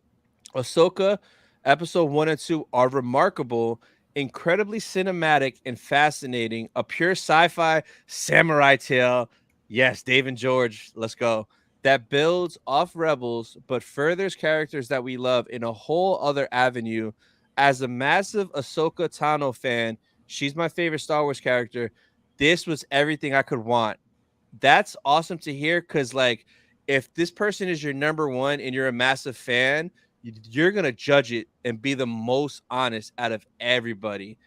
Ahsoka episode 1 and 2 are remarkable, incredibly cinematic and fascinating. A pure sci-fi samurai tale. Yes, Dave and George, let's go. That builds off Rebels, but furthers characters that we love in a whole other avenue. As a massive Ahsoka Tano fan, she's my favorite Star Wars character. This was everything I could want. That's awesome to hear because, like, if this person is your number one and you're a massive fan, you're gonna judge it and be the most honest out of everybody.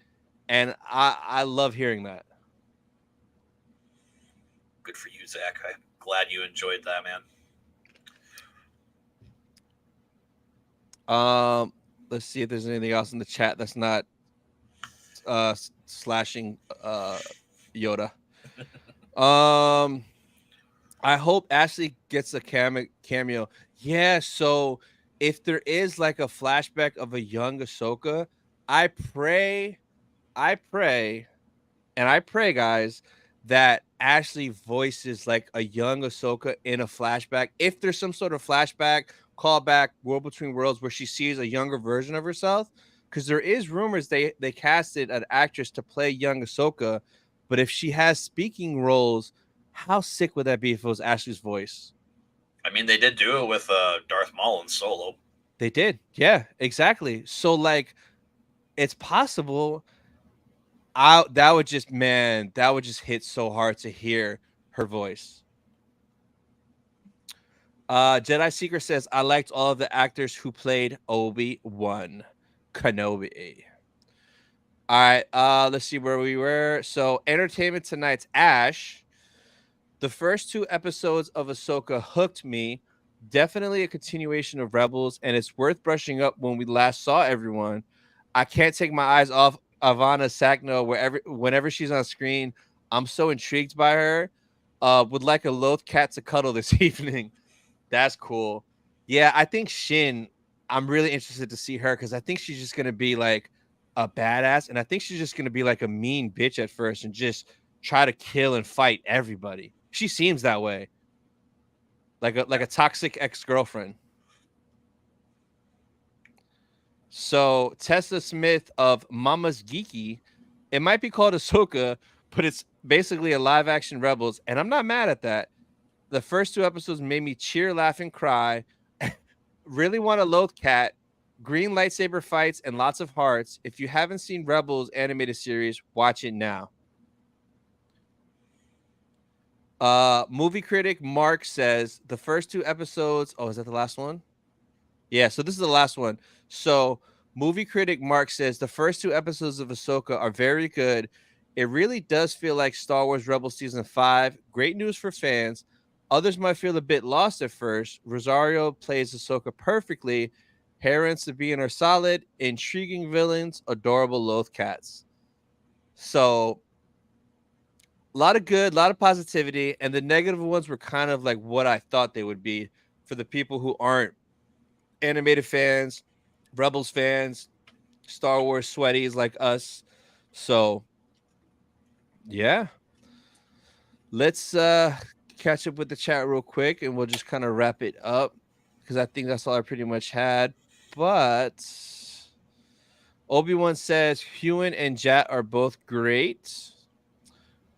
And I love hearing that. Good for you, Zach. I'm glad you enjoyed that, man. Let's see if there's anything else in the chat that's not slashing Yoda. I hope Ashley gets a cameo. Yeah, so if there is like a flashback of a young Ahsoka, I pray, I pray, and I pray, guys, that Ashley voices like a young Ahsoka in a flashback. If there's some sort of flashback, callback, World Between Worlds, where she sees a younger version of herself, because there is rumors they casted an actress to play young Ahsoka, but if she has speaking roles, how sick would that be if it was Ashley's voice? I mean, they did do it with Darth Maul in Solo. They did, yeah, exactly. So like, it's possible. That would just, man, that would just hit so hard to hear her voice. Jedi Secret says I liked all of the actors who played Obi-Wan Kenobi. All right. Let's see where we were. So, Entertainment Tonight's Ash. The first two episodes of Ahsoka hooked me. Definitely a continuation of Rebels, and it's worth brushing up when we last saw everyone. I can't take my eyes off Ivana Sakno whenever she's on screen. I'm so intrigued by her. Would like a loath cat to cuddle this evening. That's cool. Yeah, I think Shin. I'm really interested to see her because I think she's just gonna be like a badass, and I think she's just gonna be like a mean bitch at first and just try to kill and fight everybody. She seems that way, like a toxic ex girlfriend. So Tessa Smith of Mama's Geeky, it might be called Ahsoka, but it's basically a live action Rebels, and I'm not mad at that. The first two episodes made me cheer, laugh, and cry. Really want a loath cat, green lightsaber fights, and lots of hearts. If you haven't seen Rebels animated series, watch it now. Movie critic Mark says the first two episodes. Oh, is that the last one? Yeah, so this is the last one. So, movie critic Mark says the first two episodes of Ahsoka are very good. It really does feel like Star Wars Rebels season 5. Great news for fans. Others might feel a bit lost at first. Rosario plays Ahsoka perfectly. Hera and Sabine are solid, intriguing villains, adorable loath cats. So, a lot of good, a lot of positivity, and the negative ones were kind of like what I thought they would be for the people who aren't animated fans, Rebels fans, Star Wars sweaties like us. So yeah, let's catch up with the chat real quick, and we'll just kind of wrap it up because I think that's all I pretty much had. But Obi-Wan says Hewan and Jat are both great.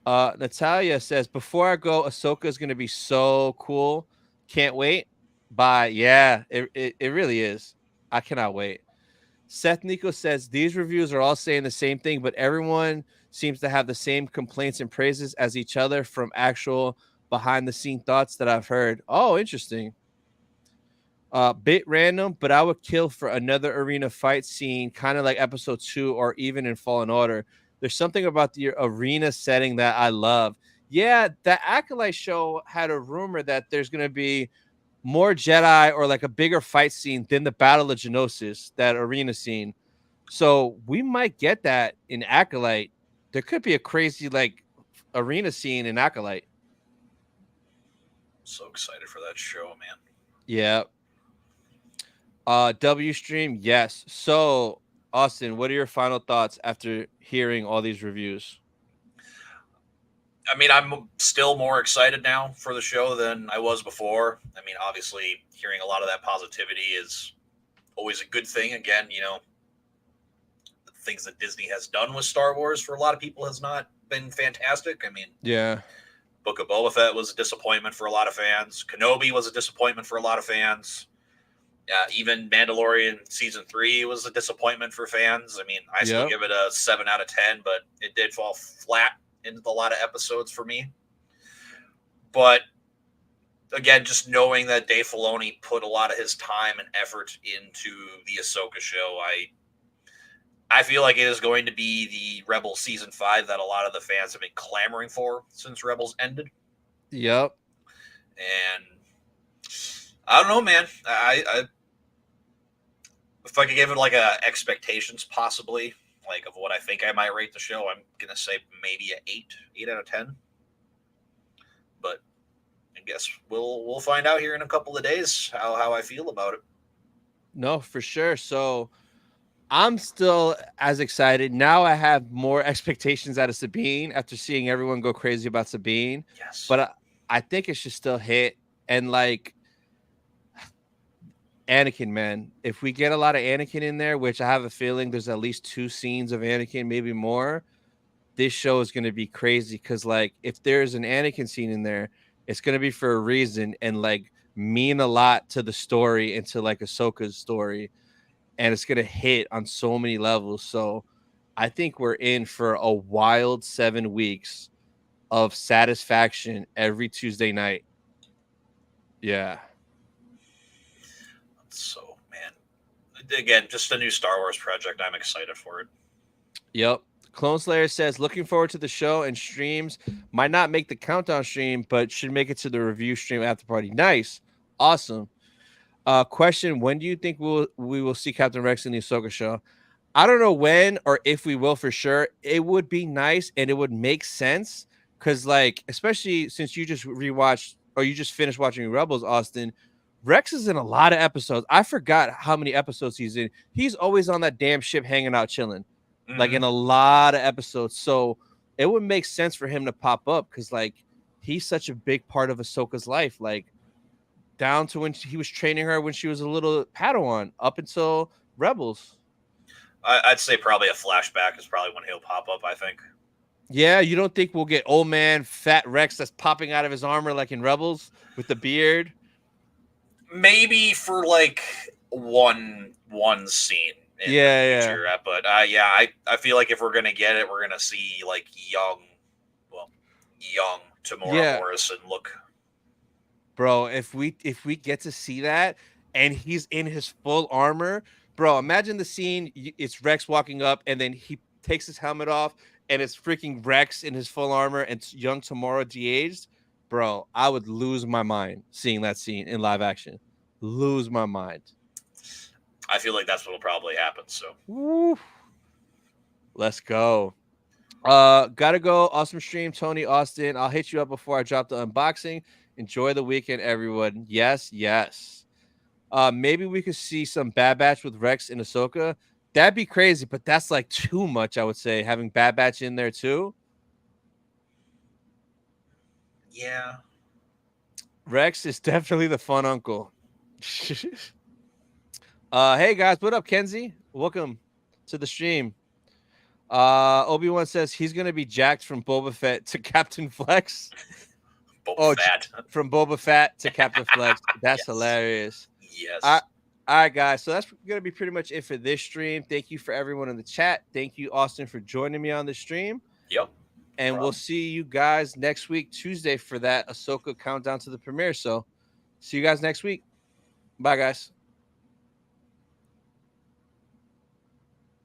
Natalia says before I go, Ahsoka is going to be so cool. Can't wait. Bye. Yeah, it really is. I cannot wait. Seth Nico says these reviews are all saying the same thing, but everyone seems to have the same complaints and praises as each other from actual behind the scene thoughts that I've heard. Oh, interesting. Bit random, but I would kill for another arena fight scene, kind of like episode 2 or even in Fallen Order. There's something about the arena setting that I love. Yeah, the Acolyte show had a rumor that there's going to be more Jedi or like a bigger fight scene than the Battle of Geonosis, that arena scene. So we might get that in Acolyte. There could be a crazy like arena scene in Acolyte. So excited for that show, man. Yeah. W stream, yes. So Austin, what are your final thoughts after hearing all these reviews? I mean, I'm still more excited now for the show than I was before. I mean, obviously, hearing a lot of that positivity is always a good thing. Again, the things that Disney has done with Star Wars for a lot of people has not been fantastic. I mean, Yeah. Book of Boba Fett was a disappointment for a lot of fans. Kenobi was a disappointment for a lot of fans. Even Mandalorian season 3 was a disappointment for fans. I mean, I still Yep. give it a 7 out of 10, but it did fall flat in a lot of episodes for me. But again, just knowing that Dave Filoni put a lot of his time and effort into the Ahsoka show, I feel like it is going to be the Rebels season 5 that a lot of the fans have been clamoring for since Rebels ended. Yep. And I don't know, man. I if I could give it like a expectations possibly, like of what I think I might rate the show, I'm gonna say maybe a 8 out of 10. But I guess we'll find out here in a couple of days how I feel about it. No, for sure. So I'm still as excited. Now I have more expectations out of Sabine after seeing everyone go crazy about Sabine. Yes. But I think it should still hit. And like Anakin, man, if we get a lot of Anakin in there, which I have a feeling there's at least 2 scenes of Anakin, maybe more, this show is going to be crazy. Cause like if there's an Anakin scene in there, it's going to be for a reason and like mean a lot to the story and to like Ahsoka's story. And it's going to hit on so many levels. So I think we're in for a wild 7 weeks of satisfaction every Tuesday night. Yeah. So man, again, just a new Star Wars project. I'm excited for it. Yep. Clone Slayer says, looking forward to the show and streams. Might not make the countdown stream, but should make it to the review stream after party. Nice. Awesome. Question: when do you think we will see Captain Rex in the Ahsoka show? I don't know when or if we will for sure. It would be nice and it would make sense because, like, especially since you just rewatched or you just finished watching Rebels, Austin. Rex is in a lot of episodes. I forgot how many episodes he's in. He's always on that damn ship hanging out, chilling, like in Mhm. a lot of episodes. So it would make sense for him to pop up because, like, he's such a big part of Ahsoka's life. Like, down to when he was training her when she was a little Padawan up until Rebels. I'd say probably a flashback is probably when he'll pop up. I think. Yeah, you don't think we'll get old man fat Rex that's popping out of his armor like in Rebels with the beard? Maybe for like one scene in the Yeah, yeah. future, but yeah, I feel like if we're gonna get it, we're gonna see like young Tamora Yeah, Morrison look. bro, if we get to see that and he's in his full armor, bro, imagine the scene. It's Rex walking up and then he takes his helmet off and it's freaking Rex in his full armor and young Tamora de-aged. Bro, I would lose my mind seeing that scene in live action. Lose my mind. I feel like that's what'll probably happen. So Woo. Let's go. Gotta go. Awesome stream, Tony Austin. I'll hit you up before I drop the unboxing. Enjoy the weekend, everyone. Yes, yes. Maybe we could see some Bad Batch with Rex and Ahsoka. That'd be crazy, but that's like too much, I would say, having Bad Batch in there too. yeah, Rex is definitely the fun uncle. Hey guys, what up, Kenzie? Welcome to the stream. Obi-Wan says he's gonna be jacked from Boba Fett to Captain Flex. Boba Oh, Fett. from Boba Fett to Captain Flex. That's Yes. hilarious. Yes. All right, guys. So that's going to be pretty much it for this stream. Thank you for everyone in the chat. Thank you, Austin, for joining me on the stream. Yep. And we'll Problem. see you guys next week, Tuesday, for that Ahsoka countdown to the premiere. So see you guys next week. Bye, guys.